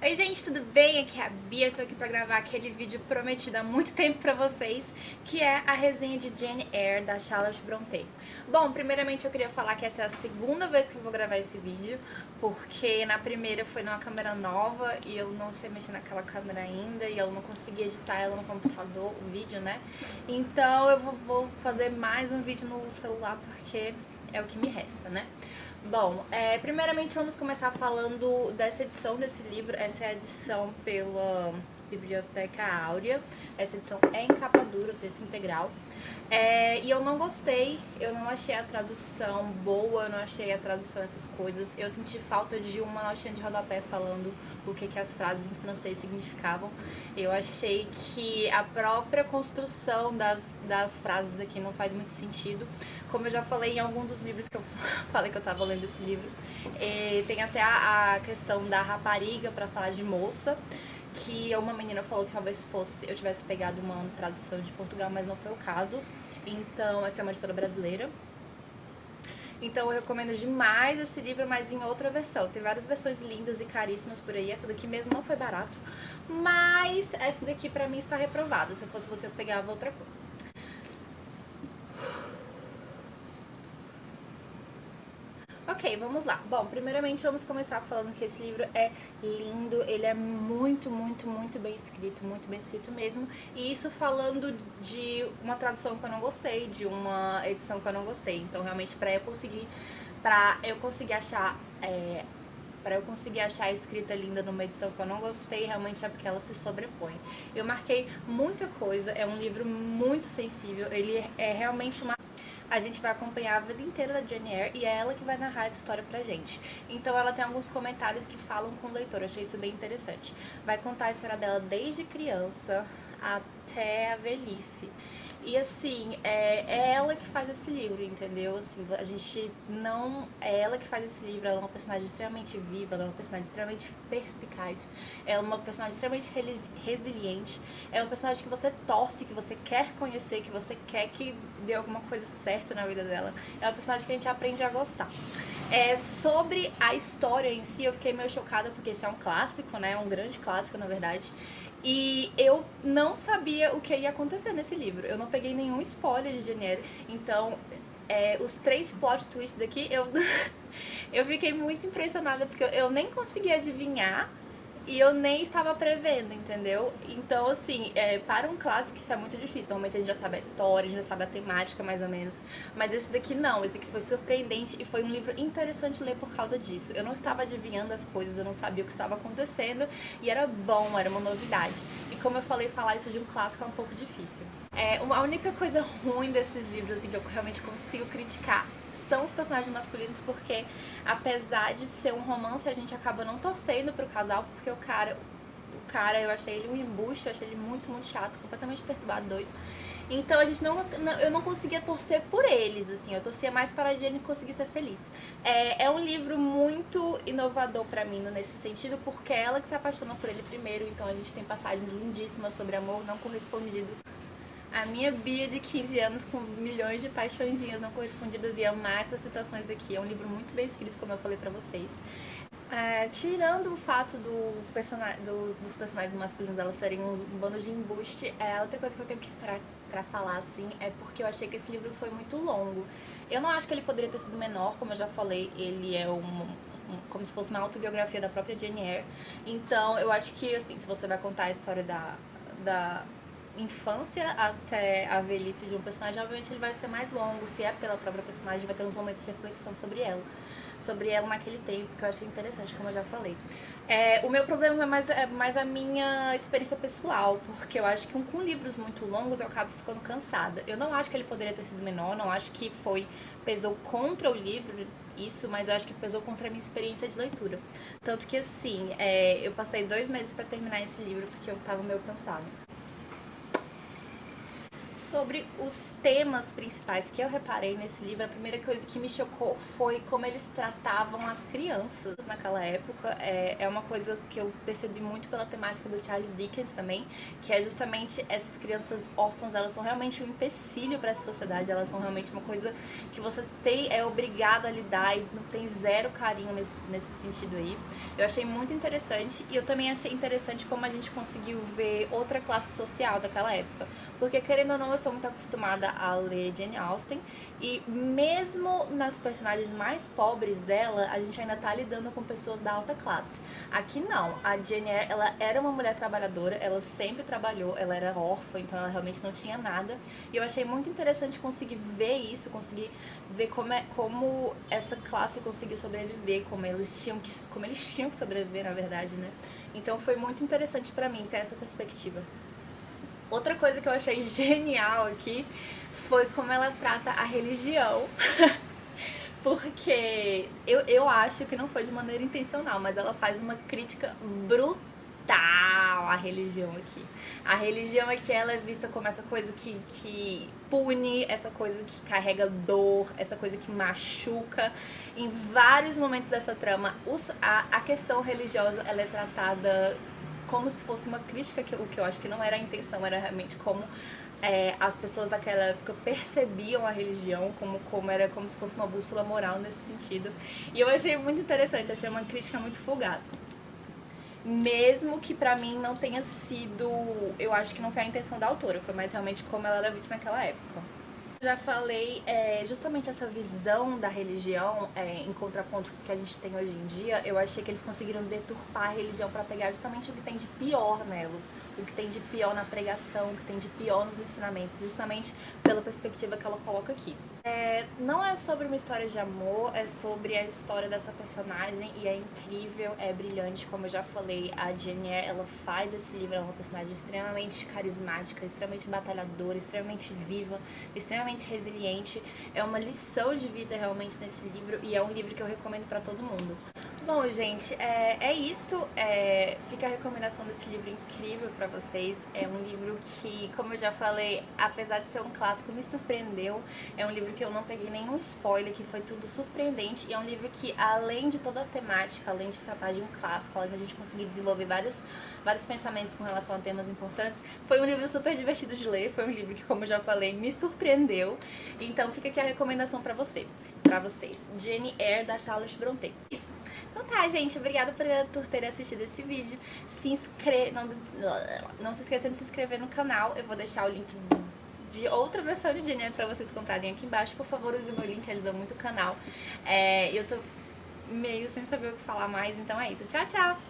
Oi gente, tudo bem? Aqui é a Bia, estou aqui para gravar aquele vídeo prometido há muito tempo para vocês, que é a resenha de Jane Eyre, da Charlotte Brontë. Bom, primeiramente eu queria falar que essa é a segunda vez que eu vou gravar esse vídeo, porque na primeira foi numa câmera nova e eu não sei mexer naquela câmera ainda e eu não consegui editar ela no computador, o vídeo, né? Então eu vou fazer mais um vídeo no celular porque é o que me resta, né? Bom, primeiramente vamos começar falando dessa edição desse livro. Essa é a edição pela Biblioteca Áurea. Essa edição é em capa dura, texto integral. E eu não gostei, eu não achei a tradução boa, eu não achei a tradução essas coisas. Eu senti falta de uma notinha de rodapé falando o que as frases em francês significavam. Eu achei que a própria construção das frases aqui não faz muito sentido. Como eu já falei em algum dos livros que eu falei que eu tava lendo esse livro, tem até a questão da rapariga para falar de moça, que uma menina falou que talvez eu tivesse pegado uma tradução de Portugal, mas não foi o caso. Então, essa é uma editora brasileira. Então eu recomendo demais esse livro, mas em outra versão. Tem várias versões lindas e caríssimas por aí. Essa daqui mesmo não foi barato, mas essa daqui pra mim está reprovada. Se eu fosse você, eu pegava outra coisa. Ok, vamos lá. Bom, primeiramente vamos começar falando que esse livro é lindo, ele é muito, muito, muito bem escrito mesmo. E isso falando de uma tradução que eu não gostei, de uma edição que eu não gostei. Então, realmente, pra eu conseguir achar para eu conseguir achar a escrita linda numa edição que eu não gostei, realmente é porque ela se sobrepõe. Eu marquei muita coisa, é um livro muito sensível, ele é realmente uma... A gente vai acompanhar a vida inteira da Jane Eyre e é ela que vai narrar essa história pra gente. Então ela tem alguns comentários que falam com o leitor, eu achei isso bem interessante. Vai contar a história dela desde criança até a velhice. E assim, é ela que faz esse livro, entendeu? Assim, a gente não... É ela que faz esse livro, ela é uma personagem extremamente viva, ela é uma personagem extremamente perspicaz, é uma personagem extremamente resiliente, é uma personagem que você torce, que você quer conhecer, que você quer que dê alguma coisa certa na vida dela. É uma personagem que a gente aprende a gostar. Sobre a história em si, eu fiquei meio chocada, porque esse é um clássico, né? Um grande clássico, na verdade. E eu não sabia o que ia acontecer nesse livro. Eu não peguei nenhum spoiler de Jane Eyre. Então, os 3 plot twists daqui, eu fiquei muito impressionada, porque eu nem consegui adivinhar e eu nem estava prevendo, entendeu? Então, assim, para um clássico isso é muito difícil. Normalmente a gente já sabe a história, a gente já sabe a temática mais ou menos. Mas esse daqui não, esse daqui foi surpreendente e foi um livro interessante ler por causa disso. Eu não estava adivinhando as coisas, eu não sabia o que estava acontecendo e era bom, era uma novidade. E como eu falei, falar isso de um clássico é um pouco difícil. A única coisa ruim desses livros, assim, que eu realmente consigo criticar são os personagens masculinos, porque apesar de ser um romance, a gente acaba não torcendo pro casal, porque o cara, eu achei ele um embuste, eu achei ele muito, muito chato, completamente perturbado, doido. Então eu não conseguia torcer por eles, assim, eu torcia mais para a Jane conseguir ser feliz. É um livro muito inovador pra mim nesse sentido, porque é ela que se apaixona por ele primeiro, então a gente tem passagens lindíssimas sobre amor não correspondido. A minha Bia de 15 anos com milhões de paixõezinhas não correspondidas e amar essas situações daqui. É um livro muito bem escrito, como eu falei pra vocês. Tirando o fato dos personagens masculinos elas serem um bando de embuste, outra coisa que eu tenho que pra falar assim é porque eu achei que esse livro foi muito longo. Eu não acho que ele poderia ter sido menor, como eu já falei, ele é como se fosse uma autobiografia da própria Jane Eyre. Então eu acho que assim, se você vai contar a história da infância até a velhice de um personagem, obviamente ele vai ser mais longo. Se é pela própria personagem, vai ter uns momentos de reflexão sobre ela naquele tempo, que eu achei interessante, como eu já falei. O meu problema é mais a minha experiência pessoal, porque eu acho que com livros muito longos eu acabo ficando cansada. Eu não acho que ele poderia ter sido menor, não acho que pesou contra o livro isso, mas eu acho que pesou contra a minha experiência de leitura. Tanto que assim, eu passei 2 meses pra terminar esse livro, porque eu tava meio cansada. sobre os temas principais que eu reparei nesse livro, a primeira coisa que me chocou foi como eles tratavam as crianças naquela época. É uma coisa que eu percebi muito pela temática do Charles Dickens também, que é justamente essas crianças órfãs, elas são realmente um empecilho para essa sociedade, elas são realmente uma coisa que você é obrigado a lidar e não tem zero carinho nesse sentido aí. Eu achei muito interessante e eu também achei interessante como a gente conseguiu ver outra classe social daquela época. Porque, querendo ou não, eu sou muito acostumada a ler Jane Austen e mesmo nas personagens mais pobres dela, a gente ainda tá lidando com pessoas da alta classe. Aqui não, a Jane Eyre, ela era uma mulher trabalhadora, ela sempre trabalhou, ela era órfã, então ela realmente não tinha nada. E eu achei muito interessante conseguir ver isso, conseguir ver como essa classe conseguiu sobreviver, como eles tinham que sobreviver, na verdade, né? Então foi muito interessante pra mim ter essa perspectiva. Outra coisa que eu achei genial aqui foi como ela trata a religião. Porque eu acho que não foi de maneira intencional, mas ela faz uma crítica brutal à religião aqui. A religião aqui, ela é vista como essa coisa que pune, essa coisa que carrega dor, essa coisa que machuca. Em vários momentos dessa trama, a questão religiosa, ela é tratada como se fosse uma crítica, o que eu acho que não era a intenção, era realmente como as pessoas daquela época percebiam a religião, era como se fosse uma bússola moral nesse sentido. E eu achei muito interessante, achei uma crítica muito fugaz. Mesmo que pra mim não tenha sido, eu acho que não foi a intenção da autora, foi mais realmente como ela era vista naquela época. Já falei, justamente essa visão da religião, em contraponto com o que a gente tem hoje em dia, eu achei que eles conseguiram deturpar a religião para pegar justamente o que tem de pior nela, o que tem de pior na pregação, o que tem de pior nos ensinamentos, justamente pela perspectiva que ela coloca aqui. Não é sobre uma história de amor, é sobre a história dessa personagem e é incrível, é brilhante, como eu já falei, a Jane Eyre, ela faz esse livro, ela é uma personagem extremamente carismática, extremamente batalhadora, extremamente viva, extremamente resiliente, é uma lição de vida realmente nesse livro e é um livro que eu recomendo pra todo mundo. Bom, gente, é isso, fica a recomendação desse livro incrível pra vocês, é um livro que, como eu já falei, apesar de ser um clássico, me surpreendeu, é um livro que eu não peguei nenhum spoiler, que foi tudo surpreendente, e é um livro que, além de toda a temática, além de se tratar de um clássico, além de a gente conseguir desenvolver vários pensamentos com relação a temas importantes, foi um livro super divertido de ler, foi um livro que, como eu já falei, me surpreendeu, então fica aqui a recomendação pra vocês. Jane Eyre, da Charlotte Brontë. Isso. Então tá, gente, obrigada por ter assistido esse vídeo. Não se esqueçam de se inscrever no canal, eu vou deixar o link de outra versão de Jane Eyre pra vocês comprarem aqui embaixo. Por favor, use o meu link, ajuda muito o canal. Eu tô meio sem saber o que falar mais, então é isso. Tchau, tchau!